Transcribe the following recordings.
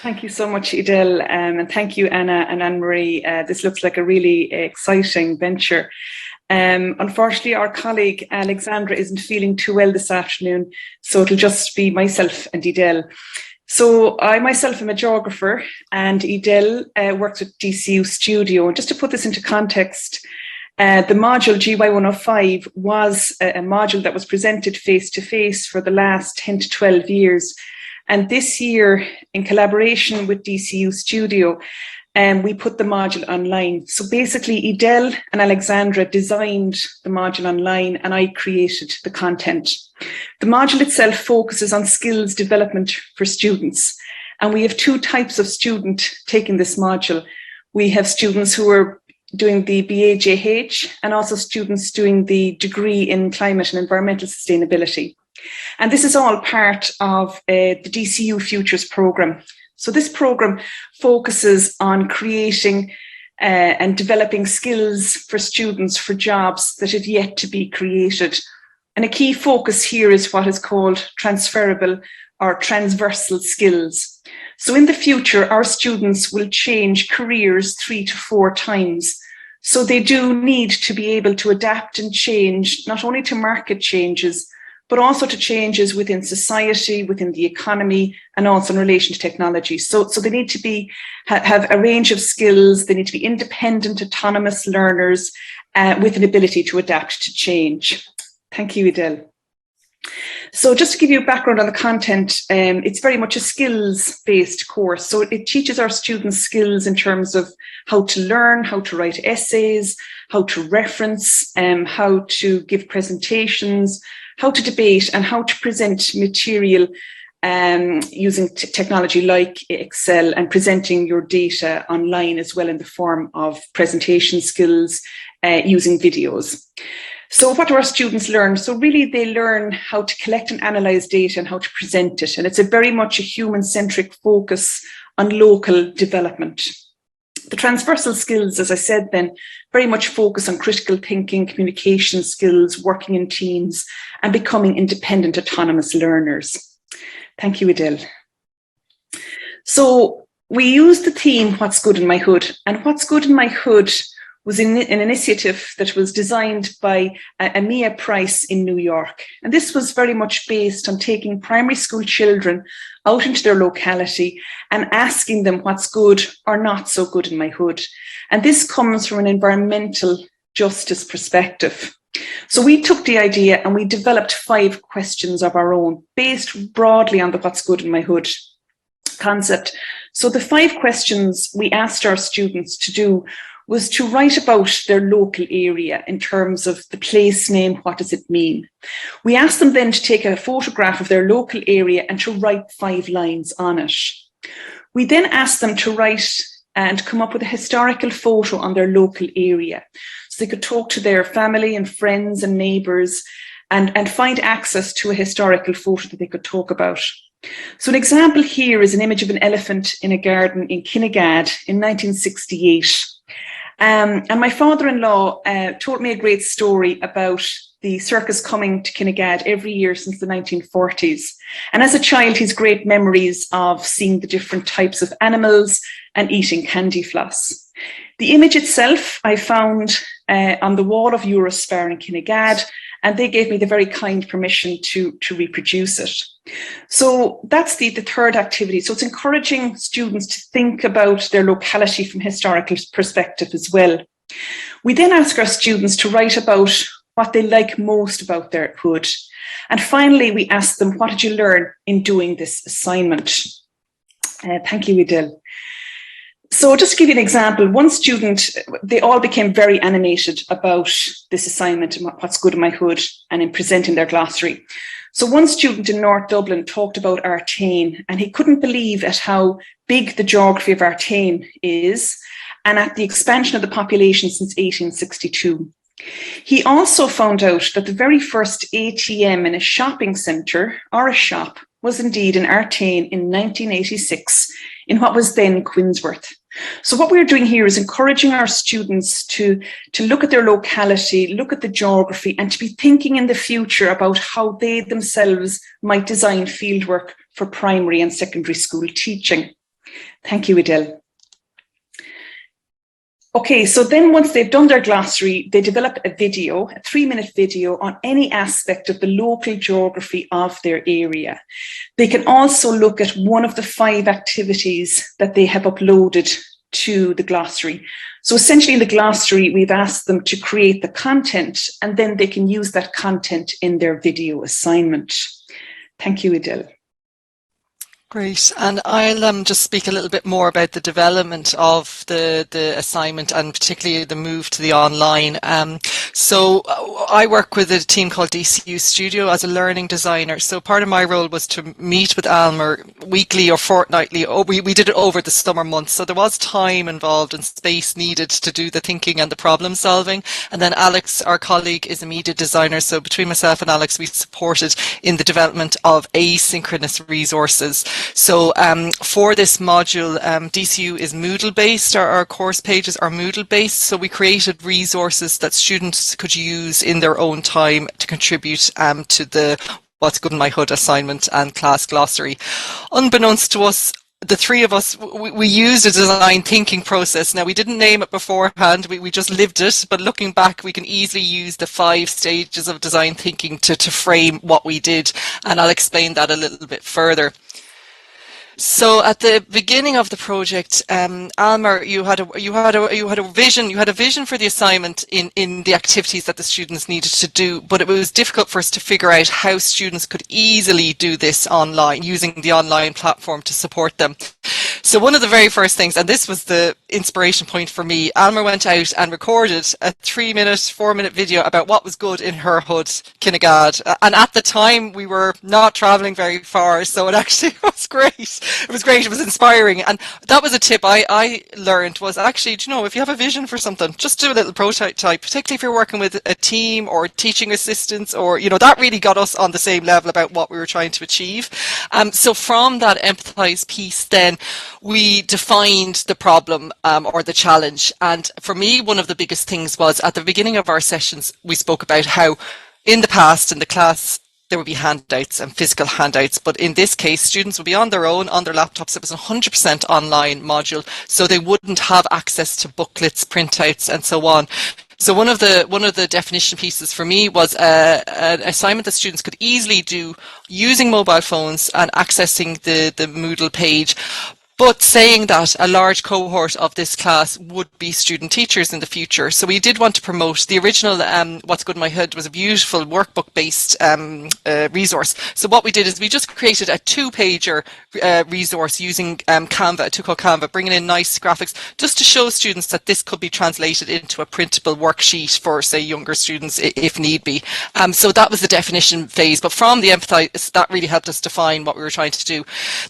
Thank you so much, Edel, and thank you, Anna and Anne-Marie. This looks like a really exciting venture. Unfortunately, our colleague Aleksandra isn't feeling too well this afternoon, so it'll just be myself and Edel. So I myself am a geographer, and Edel works with DCU Studio. And just to put this into context, the module GY105 was a module that was presented face-to-face for the last 10 to 12 years. And this year, in collaboration with DCU Studio, we put the module online. So basically, Edel and Aleksandra designed the module online, and I created the content. The module itself focuses on skills development for students. And we have two types of student taking this module. We have students who are doing the BAJH and also students doing the degree in climate and environmental sustainability. And this is all part of the DCU Futures programme. So this programme focuses on creating and developing skills for students for jobs that have yet to be created. And a key focus here is what is called transferable or transversal skills. So in the future, our students will change careers 3 to 4 times. So they do need to be able to adapt and change, not only to market changes, but also to changes within society, within the economy, and also in relation to technology. So they need to have a range of skills. They need to be independent, autonomous learners with an ability to adapt to change. Thank you, Edel. So just to give you a background on the content, it's very much a skills-based course. So it teaches our students skills in terms of how to learn, how to write essays, how to reference, how to give presentations, how to debate, and how to present material using technology like Excel, and presenting your data online as well in the form of presentation skills using videos. So what do our students learn? So really they learn how to collect and analyse data and how to present it. And it's a very much a human-centric focus on local development. The transversal skills, as I said then, very much focus on critical thinking, communication skills, working in teams, and becoming independent, autonomous learners. Thank you, Edel. So we used the theme, What's Good in My Hood? And What's Good in My Hood was an initiative that was designed by Mia Price in New York. And this was very much based on taking primary school children out into their locality and asking them what's good or not so good in my hood. And this comes from an environmental justice perspective. So we took the idea and we developed 5 questions of our own based broadly on the what's good in my hood concept. So the 5 questions we asked our students to do was to write about their local area in terms of the place name, what does it mean? We asked them then to take a photograph of their local area and to write 5 lines on it. We then asked them to write and come up with a historical photo on their local area. So they could talk to their family and friends and neighbours and find access to a historical photo that they could talk about. So an example here is an image of an elephant in a garden in Kinnegad in 1968. And my father-in-law told me a great story about the circus coming to Kinnegad every year since the 1940s. And as a child, his great memories of seeing the different types of animals and eating candy floss. The image itself I found on the wall of Eurospar in Kinnegad, and they gave me the very kind permission to reproduce it. So that's the third activity. So it's encouraging students to think about their locality from a historical perspective as well. We then ask our students to write about what they like most about their hood. And finally, we ask them, what did you learn in doing this assignment? Thank you, Edel. So just to give you an example, one student, they all became very animated about this assignment and what's good in my hood and in presenting their glossary. So one student in North Dublin talked about Artane, and he couldn't believe at how big the geography of Artane is and at the expansion of the population since 1862. He also found out that the very first ATM in a shopping centre or a shop was indeed in Artane in 1986 in what was then Quinsworth. So what we're doing here is encouraging our students to look at their locality, look at the geography, and to be thinking in the future about how they themselves might design fieldwork for primary and secondary school teaching. Thank you, Edel. Okay, so then once they've done their glossary, they developed a video, a 3-minute video on any aspect of the local geography of their area. They can also look at one of the 5 activities that they have uploaded to the glossary. So essentially in the glossary, we've asked them to create the content, and then they can use that content in their video assignment. Thank you, Edel. Great, and I'll just speak a little bit more about the development of the assignment, and particularly the move to the online. So I work with a team called DCU Studio as a learning designer. So part of my role was to meet with Almar weekly or fortnightly. We did it over the summer months, so there was time involved and space needed to do the thinking and the problem solving. And then Alex, our colleague, is a media designer. So between myself and Alex, we supported in the development of asynchronous resources. So for this module, DCU is Moodle based. Our course pages are Moodle based. So we created resources that students could use in their own time to contribute to the What's Good in My Hood assignment and class glossary. Unbeknownst to us, the 3 of us, we used a design thinking process. Now, we didn't name it beforehand, we just lived it, but looking back, we can easily use the 5 stages of design thinking to frame what we did, and I'll explain that a little bit further. So at the beginning of the project, Almar, you had a vision for the assignment in the activities that the students needed to do, but it was difficult for us to figure out how students could easily do this online, using the online platform to support them. So one of the very first things, and this was the inspiration point for me, Almar went out and recorded a 3-minute, 4-minute video about what was good in her hood, Kinnegad. And at the time, we were not traveling very far, so it actually was great. It was great. It was inspiring. And that was a tip I learned was actually, do you know, if you have a vision for something, just do a little prototype, particularly if you're working with a team or teaching assistants, or, you know, that really got us on the same level about what we were trying to achieve. So from that empathize piece, then we defined the problem or the challenge. And for me, one of the biggest things was at the beginning of our sessions, we spoke about how in the past in the class, there would be handouts and physical handouts, but in this case, students would be on their own, on their laptops. It was a 100% online module, so they wouldn't have access to booklets, printouts, and so on. So one of the definition pieces for me was an assignment that students could easily do using mobile phones and accessing the Moodle page. But saying that a large cohort of this class would be student teachers in the future. So we did want to promote the original What's Good in My Hood was a beautiful workbook-based resource. So what we did is we just created a 2-pager resource using Canva, a tool called Canva, bringing in nice graphics, just to show students that this could be translated into a printable worksheet for, say, younger students if need be. So that was the definition phase. But from the empathize, that really helped us define what we were trying to do.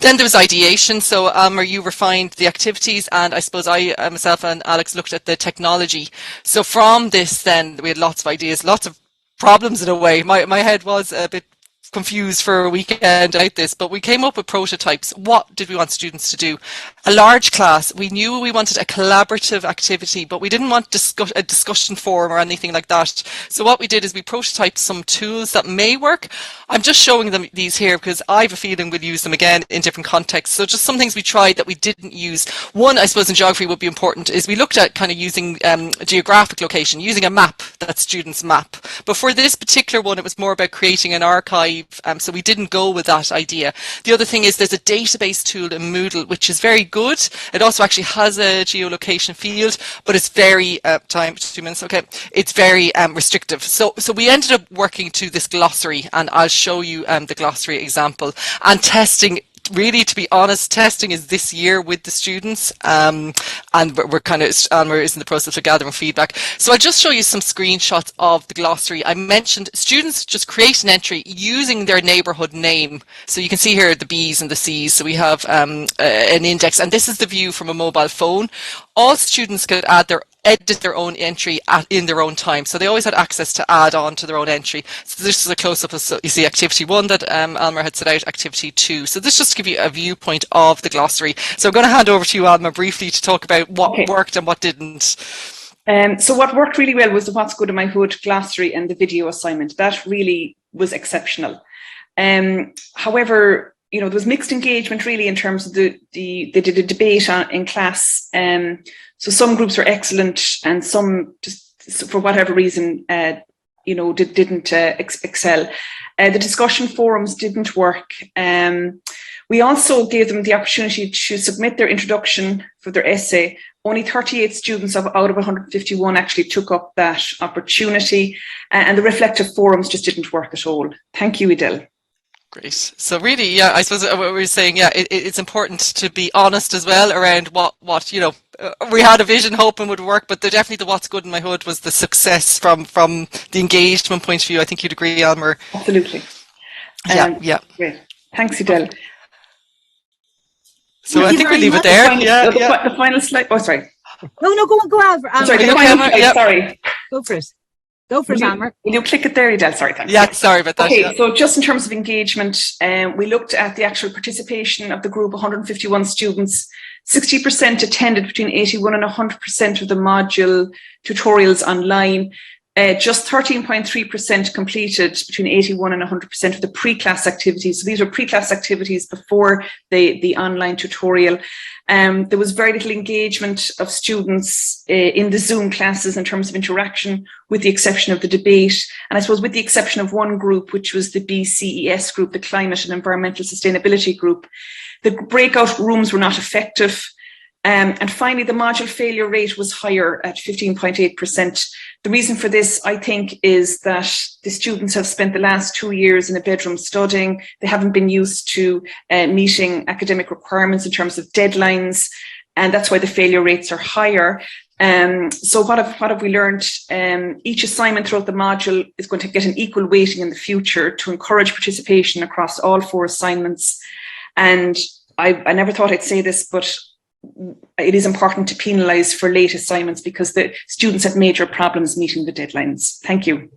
Then there was ideation. So where you refined the activities, and I suppose I myself and Alex looked at the technology. So from this then we had lots of ideas, lots of problems in a way. My head was a bit confused for a weekend out this, but we came up with prototypes. What did we want students to do? A large class, we knew we wanted a collaborative activity, but we didn't want a discussion forum or anything like that. So what we did is we prototyped some tools that may work. I'm just showing them these here because I have a feeling we'll use them again in different contexts. So just some things we tried that we didn't use. One, I suppose in geography would be important, is we looked at kind of using geographic location, using a map that students map. But for this particular one, it was more about creating an archive. So we didn't go with that idea. The other thing is there's a database tool in Moodle, which is very good. It also actually has a geolocation field, but it's very, time, 2 minutes, okay. It's very restrictive. So we ended up working to this glossary, and I'll show you the glossary example. And testing, really, to be honest, testing is this year with the students, and we're kind of, Almar is in the process of gathering feedback. So I'll just show you some screenshots of the glossary. I mentioned students just create an entry using their neighbourhood name. So you can see here the B's and the C's. So we have an index, and this is the view from a mobile phone. All students could edit their own entry in their own time. So they always had access to add on to their own entry. So this is a close-up of, so you see activity 1 that Almar had set out, activity 2. So this just to give you a viewpoint of the glossary. So I'm going to hand over to you, Almar, briefly to talk about what worked and what didn't. So what worked really well was the What's Good in My Hood glossary and the video assignment. That really was exceptional. However, there was mixed engagement really in terms of they did a debate in class. So some groups were excellent and some just for whatever reason, didn't excel. The discussion forums didn't work. We also gave them the opportunity to submit their introduction for their essay. Only 38 students out of 151 actually took up that opportunity, and the reflective forums just didn't work at all. Thank you, Edel. Great. So really, yeah, I suppose what we were saying, yeah, it's important to be honest as well around what we had a vision hoping would work, but definitely the what's good in my hood was the success from the engagement point of view. I think you'd agree, Almar. Absolutely. Yeah. Great. Thanks, Edel. So I think we'll leave it there. The final slide. Oh, sorry. No, go Almar. Sorry, the final slide. Sorry. Go for it. Go for it, Almar. Will you click it there, Edel? Sorry, thanks. Yeah, sorry about that. Okay, so just in terms of engagement, we looked at the actual participation of the group, 151 students. 60% attended between 81 and 100% of the module tutorials online. Just 13.3% completed between 81 and 100% of the pre-class activities. So these were pre-class activities before the online tutorial. There was very little engagement of students in the Zoom classes in terms of interaction, with the exception of the debate. And I suppose with the exception of one group, which was the BCES group, the Climate and Environmental Sustainability group. The breakout rooms were not effective. And finally, the module failure rate was higher at 15.8%. The reason for this, I think, is that the students have spent the last 2 years in a bedroom studying. They haven't been used to meeting academic requirements in terms of deadlines, and that's why the failure rates are higher. So what have we learned? Each assignment throughout the module is going to get an equal weighting in the future to encourage participation across all 4 assignments. And I never thought I'd say this, but it is important to penalise for late assignments because the students have major problems meeting the deadlines. Thank you.